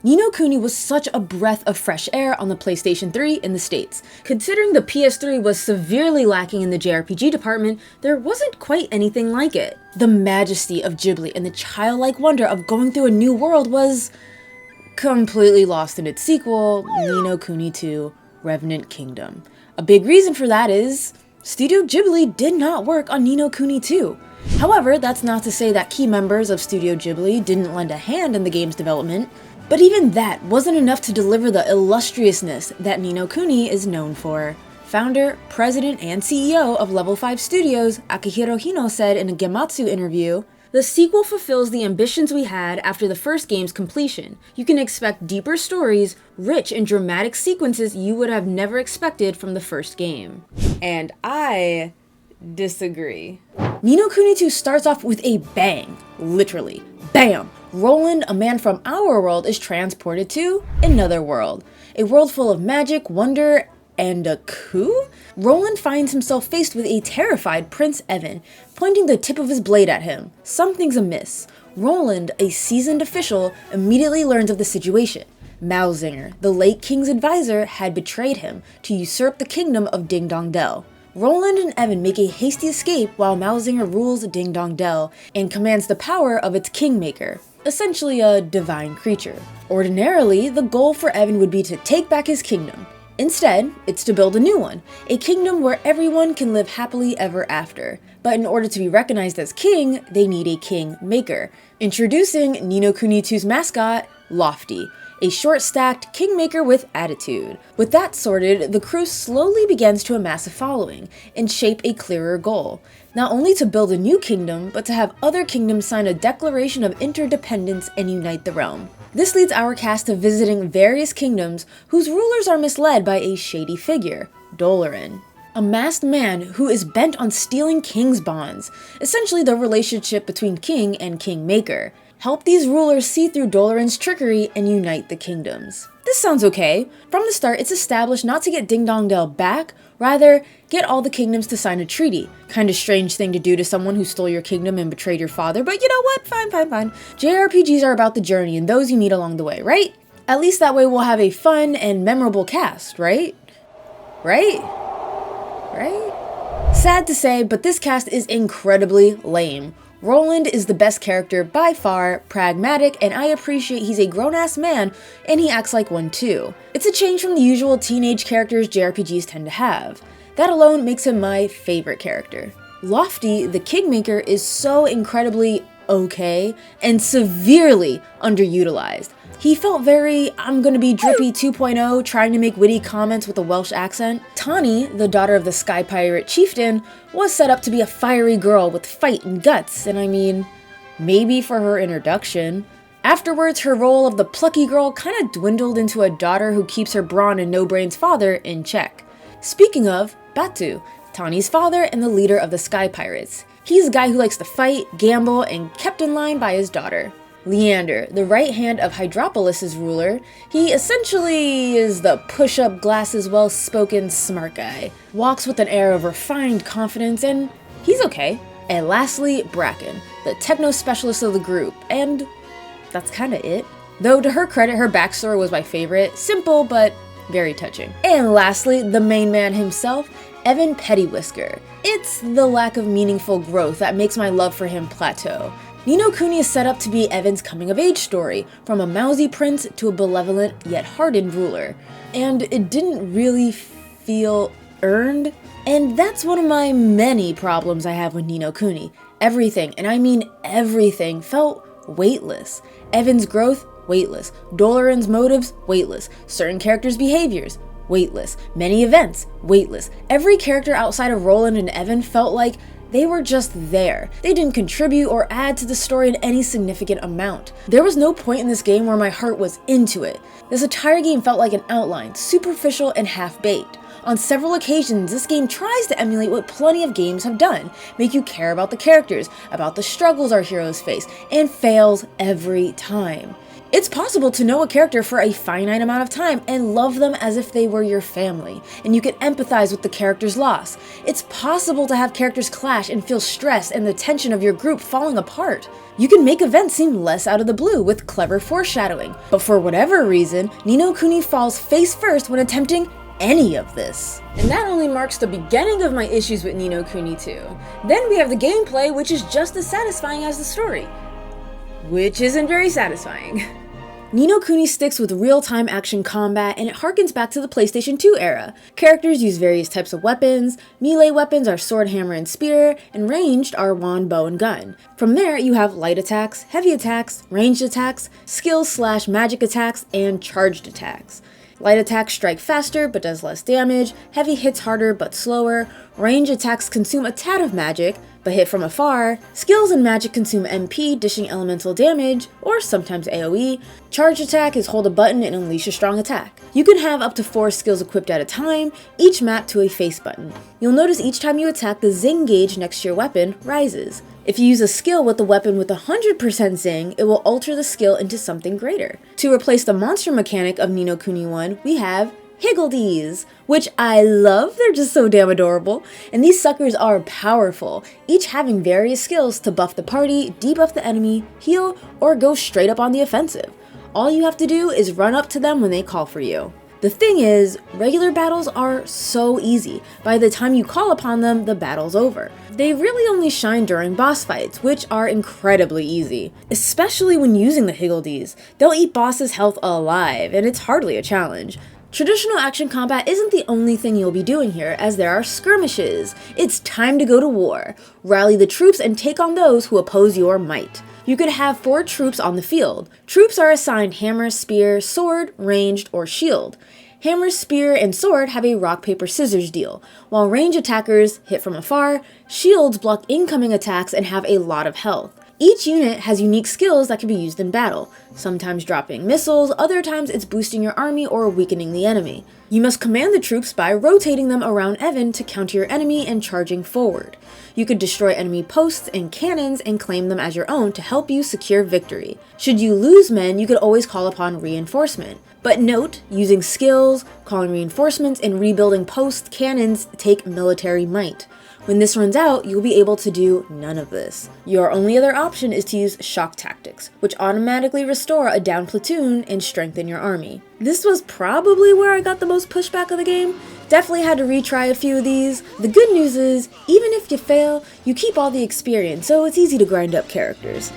Ni No Kuni was such a breath of fresh air on the PlayStation 3 in the States. Considering the PS3 was severely lacking in the JRPG department, there wasn't quite anything like it. The majesty of Ghibli and the childlike wonder of going through a new world was completely lost in its sequel, Ni No Kuni II: Revenant Kingdom. A big reason for that is Studio Ghibli did not work on Ni No Kuni II. However, that's not to say that key members of Studio Ghibli didn't lend a hand in the game's development, but even that wasn't enough to deliver the illustriousness that Ni No Kuni is known for. Founder, president, and CEO of Level 5 Studios, Akihiro Hino, said in a Gematsu interview, "The sequel fulfills the ambitions we had after the first game's completion. You can expect deeper stories, rich and dramatic sequences you would have never expected from the first game." And I disagree. Ni No Kuni II starts off with a bang. Literally. Bam! Roland, a man from our world, is transported to another world. A world full of magic, wonder, and a coup? Roland finds himself faced with a terrified Prince Evan, pointing the tip of his blade at him. Something's amiss. Roland, a seasoned official, immediately learns of the situation. Malzinger, the late king's advisor, had betrayed him to usurp the kingdom of Ding Dong Dell. Roland and Evan make a hasty escape while Malzinger rules Ding Dong Dell and commands the power of its kingmaker, essentially a divine creature. Ordinarily, the goal for Evan would be to take back his kingdom. Instead, it's to build a new one, a kingdom where everyone can live happily ever after. But in order to be recognized as king, they need a kingmaker. Introducing Ni No Kuni II's mascot, Lofty, a short-stacked kingmaker with attitude. With that sorted, the crew slowly begins to amass a following and shape a clearer goal. Not only to build a new kingdom, but to have other kingdoms sign a declaration of interdependence and unite the realm. This leads our cast to visiting various kingdoms whose rulers are misled by a shady figure, Doloran, a masked man who is bent on stealing king's bonds, essentially the relationship between king and kingmaker. Help these rulers see through Doloran's trickery and unite the kingdoms. This sounds okay. From the start, it's established not to get Ding Dong Dell back, rather, get all the kingdoms to sign a treaty. Kinda strange thing to do to someone who stole your kingdom and betrayed your father, but you know what? Fine. JRPGs are about the journey and those you meet along the way, right? At least that way we'll have a fun and memorable cast, right? Right? Sad to say, but this cast is incredibly lame. Roland is the best character by far, pragmatic, and I appreciate he's a grown-ass man and he acts like one too. It's a change from the usual teenage characters JRPGs tend to have. That alone makes him my favorite character. Lofty, the kingmaker, is so incredibly okay and severely underutilized. He felt very, I'm gonna be Drippy 2.0, trying to make witty comments with a Welsh accent. Tani, the daughter of the Sky Pirate chieftain, was set up to be a fiery girl with fight and guts, and I mean, maybe for her introduction. Afterwards, her role of the plucky girl kinda dwindled into a daughter who keeps her brawn and no-brains father in check. Speaking of, Batu, Tani's father and the leader of the Sky Pirates. He's a guy who likes to fight, gamble, and kept in line by his daughter. Leander, the right hand of Hydropolis' ruler, he essentially is the push-up glasses well-spoken smart guy. Walks with an air of refined confidence and he's okay. And lastly, Bracken, the techno specialist of the group, and that's kinda it. Though to her credit, her backstory was my favorite, simple but very touching. And lastly, the main man himself, Evan Pettywhisker. It's the lack of meaningful growth that makes my love for him plateau. Ni No Kuni is set up to be Evan's coming-of-age story, from a mousy prince to a benevolent yet hardened ruler. And it didn't really feel earned. And that's one of my many problems I have with Ni No Kuni. Everything, and I mean everything, felt weightless. Evan's growth, weightless. Doloran's motives, weightless. Certain characters' behaviors, weightless. Many events, weightless. Every character outside of Roland and Evan felt like they were just there. They didn't contribute or add to the story in any significant amount. There was no point in this game where my heart was into it. This entire game felt like an outline, superficial and half-baked. On several occasions, this game tries to emulate what plenty of games have done, make you care about the characters, about the struggles our heroes face, and fails every time. It's possible to know a character for a finite amount of time and love them as if they were your family, and you can empathize with the character's loss. It's possible to have characters clash and feel stress and the tension of your group falling apart. You can make events seem less out of the blue with clever foreshadowing, but for whatever reason, Ni No Kuni falls face first when attempting any of this. And that only marks the beginning of my issues with Ni No Kuni II. Then we have the gameplay, which is just as satisfying as the story. Which isn't very satisfying. Ni No Kuni sticks with real-time action combat, and it harkens back to the PlayStation 2 era. Characters use various types of weapons. Melee weapons are sword, hammer, and spear, and ranged are wand, bow, and gun. From there, you have light attacks, heavy attacks, ranged attacks, skills/magic attacks, and charged attacks. Light attacks strike faster but does less damage, heavy hits harder but slower, range attacks consume a tad of magic, but hit from afar, skills and magic consume MP, dishing elemental damage, or sometimes AoE. Charge attack is hold a button and unleash a strong attack. You can have up to 4 skills equipped at a time, each mapped to a face button. You'll notice each time you attack, the zing gauge next to your weapon rises. If you use a skill with the weapon with 100% zing, it will alter the skill into something greater. To replace the monster mechanic of Ni No Kuni 1, we have Higgledies, which I love. They're just so damn adorable. And these suckers are powerful, each having various skills to buff the party, debuff the enemy, heal, or go straight up on the offensive. All you have to do is run up to them when they call for you. The thing is, regular battles are so easy. By the time you call upon them, the battle's over. They really only shine during boss fights, which are incredibly easy. Especially when using the Higgledies. They'll eat bosses' health alive, and it's hardly a challenge. Traditional action combat isn't the only thing you'll be doing here, as there are skirmishes. It's time to go to war. Rally the troops and take on those who oppose your might. You could have 4 troops on the field. Troops are assigned hammer, spear, sword, ranged, or shield. Hammer, spear, and sword have a rock, paper, scissors deal, while range attackers hit from afar, shields block incoming attacks and have a lot of health. Each unit has unique skills that can be used in battle, sometimes dropping missiles, other times it's boosting your army or weakening the enemy. You must command the troops by rotating them around Evan to counter your enemy and charging forward. You could destroy enemy posts and cannons and claim them as your own to help you secure victory. Should you lose men, you could always call upon reinforcement. But note, using skills, calling reinforcements, and rebuilding post cannons take military might. When this runs out, you'll be able to do none of this. Your only other option is to use shock tactics, which automatically restore a down platoon and strengthen your army. This was probably where I got the most pushback of the game. Definitely had to retry a few of these. The good news is, even if you fail, you keep all the experience, so it's easy to grind up characters.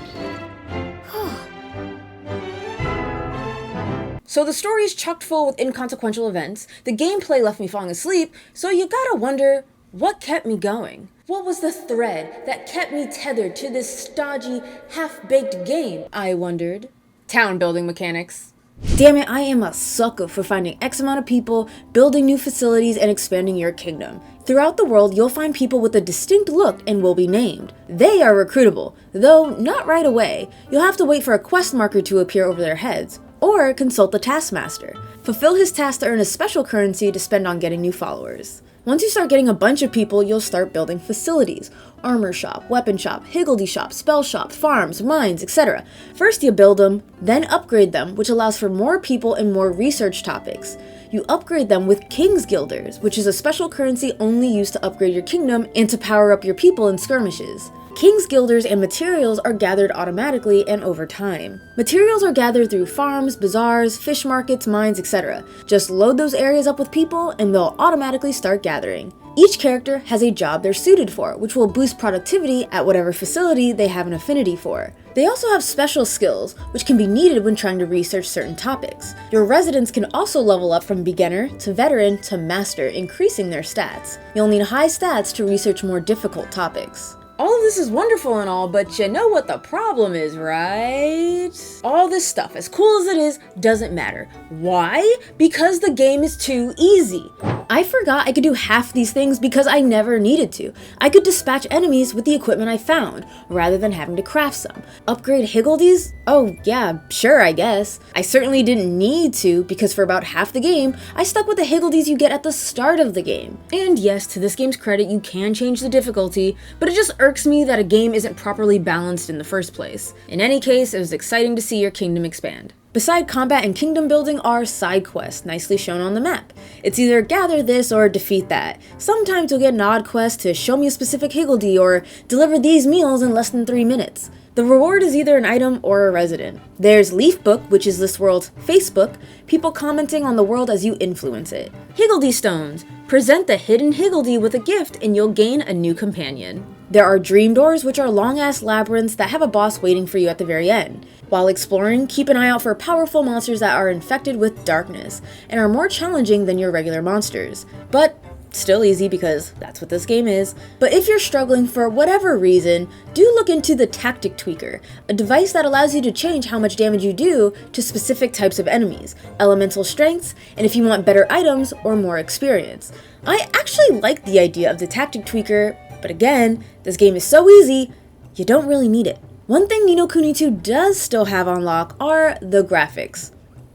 So the story is chock full with inconsequential events, the gameplay left me falling asleep, so you gotta wonder, what kept me going? What was the thread that kept me tethered to this stodgy, half-baked game, I wondered? Town building mechanics. Damn it, I am a sucker for finding X amount of people, building new facilities, and expanding your kingdom. Throughout the world, you'll find people with a distinct look and will be named. They are recruitable, though not right away. You'll have to wait for a quest marker to appear over their heads, or consult the taskmaster. Fulfill his task to earn a special currency to spend on getting new followers. Once you start getting a bunch of people, you'll start building facilities. Armor shop, weapon shop, higgledy shop, spell shop, farms, mines, etc. First you build them, then upgrade them, which allows for more people and more research topics. You upgrade them with King's Guilders, which is a special currency only used to upgrade your kingdom and to power up your people in skirmishes. King's Guilders and materials are gathered automatically and over time. Materials are gathered through farms, bazaars, fish markets, mines, etc. Just load those areas up with people and they'll automatically start gathering. Each character has a job they're suited for, which will boost productivity at whatever facility they have an affinity for. They also have special skills, which can be needed when trying to research certain topics. Your residents can also level up from beginner to veteran to master, increasing their stats. You'll need high stats to research more difficult topics. All of this is wonderful and all, but you know what the problem is, right? All this stuff, as cool as it is, doesn't matter. Why? Because the game is too easy. I forgot I could do half these things because I never needed to. I could dispatch enemies with the equipment I found, rather than having to craft some. Upgrade Higgledies? Oh yeah, sure I guess. I certainly didn't need to, because for about half the game, I stuck with the Higgledies you get at the start of the game. And yes, to this game's credit, you can change the difficulty, but it just irks me that a game isn't properly balanced in the first place. In any case, it was exciting to see your kingdom expand. Beside combat and kingdom building are side quests, nicely shown on the map. It's either gather this or defeat that. Sometimes you'll get an odd quest to show me a specific higgledy or deliver these meals in less than 3 minutes. The reward is either an item or a resident. There's Leaf Book, which is this world's Facebook, people commenting on the world as you influence it. Higgledy Stones. Present the hidden higgledy with a gift and you'll gain a new companion. There are Dream Doors, which are long-ass labyrinths that have a boss waiting for you at the very end. While exploring, keep an eye out for powerful monsters that are infected with darkness and are more challenging than your regular monsters. But still easy because that's what this game is. But if you're struggling for whatever reason, do look into the Tactic Tweaker, a device that allows you to change how much damage you do to specific types of enemies, elemental strengths, and if you want better items or more experience. I actually like the idea of the Tactic Tweaker, but again, this game is so easy, you don't really need it. One thing Ni No Kuni II does still have on lock are the graphics.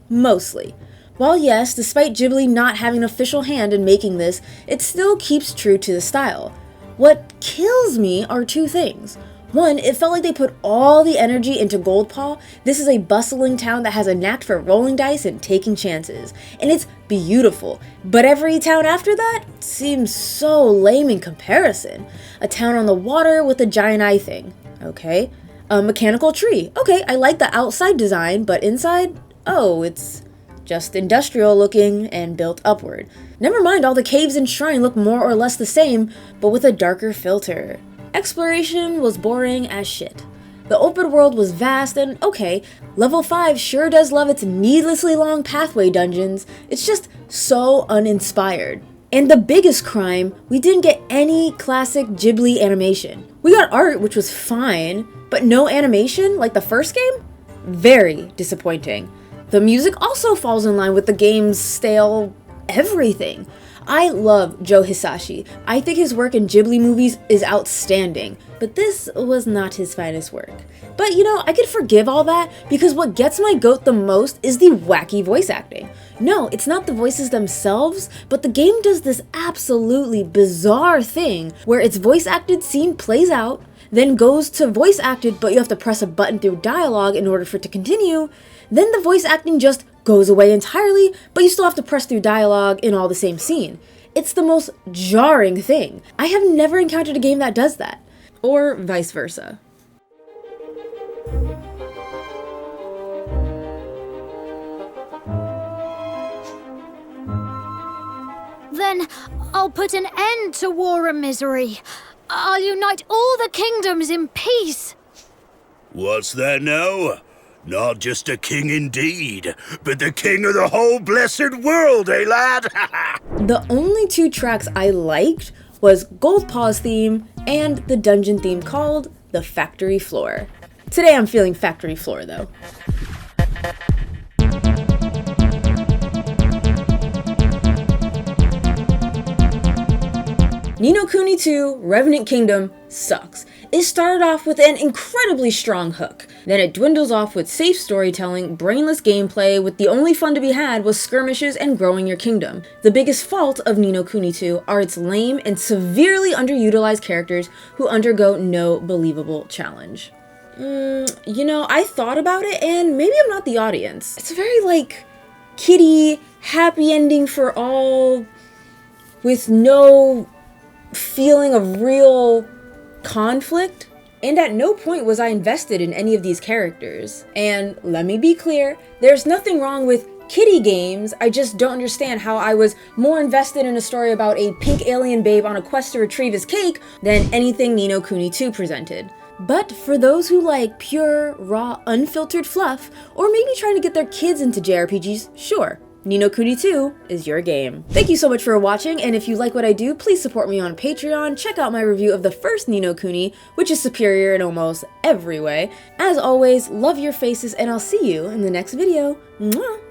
Mostly. While yes, despite Ghibli not having an official hand in making this, it still keeps true to the style. What kills me are two things. One, it felt like they put all the energy into Goldpaw. This is a bustling town that has a knack for rolling dice and taking chances. And it's beautiful. But every town after that seems so lame in comparison. A town on the water with a giant eye thing. Okay. A mechanical tree. Okay, I like the outside design, but inside? Oh, it's just industrial looking and built upward. Never mind, all the caves and shrine look more or less the same, but with a darker filter. Exploration was boring as shit. The open world was vast and okay, level 5 sure does love its needlessly long pathway dungeons, it's just so uninspired. And the biggest crime, we didn't get any classic Ghibli animation. We got art, which was fine, but no animation like the first game? Very disappointing. The music also falls in line with the game's stale everything. I love Joe Hisaishi. I think his work in Ghibli movies is outstanding, but this was not his finest work. But you know, I could forgive all that because what gets my goat the most is the wacky voice acting. No, it's not the voices themselves, but the game does this absolutely bizarre thing where its voice acted scene plays out, then goes to voice acted, but you have to press a button through dialogue in order for it to continue. Then the voice acting just goes away entirely, but you still have to press through dialogue in all the same scene. It's the most jarring thing. I have never encountered a game that does that. Or vice versa. Then I'll put an end to war and misery. I'll unite all the kingdoms in peace. What's that now? Not just a king indeed, but the king of the whole blessed world, eh, lad? The only two tracks I liked was Goldpaw's theme and the dungeon theme called The Factory Floor. Today I'm feeling Factory Floor though. Ni No Kuni II, Revenant Kingdom sucks. It started off with an incredibly strong hook. Then it dwindles off with safe storytelling, brainless gameplay, with the only fun to be had was skirmishes and growing your kingdom. The biggest fault of Ni No Kuni II are its lame and severely underutilized characters who undergo no believable challenge. You know, I thought about it and maybe I'm not the audience. It's a very like kiddie, happy ending for all with no feeling of real conflict, and at no point was I invested in any of these characters. And let me be clear, there's nothing wrong with kiddie games, I just don't understand how I was more invested in a story about a pink alien babe on a quest to retrieve his cake than anything Ni No Kuni II presented. But for those who like pure, raw, unfiltered fluff, or maybe trying to get their kids into JRPGs, sure, Ni No Kuni II is your game. Thank you so much for watching, and if you like what I do, please support me on Patreon. Check out my review of the first Ni No Kuni, which is superior in almost every way. As always, love your faces, and I'll see you in the next video. Mwah!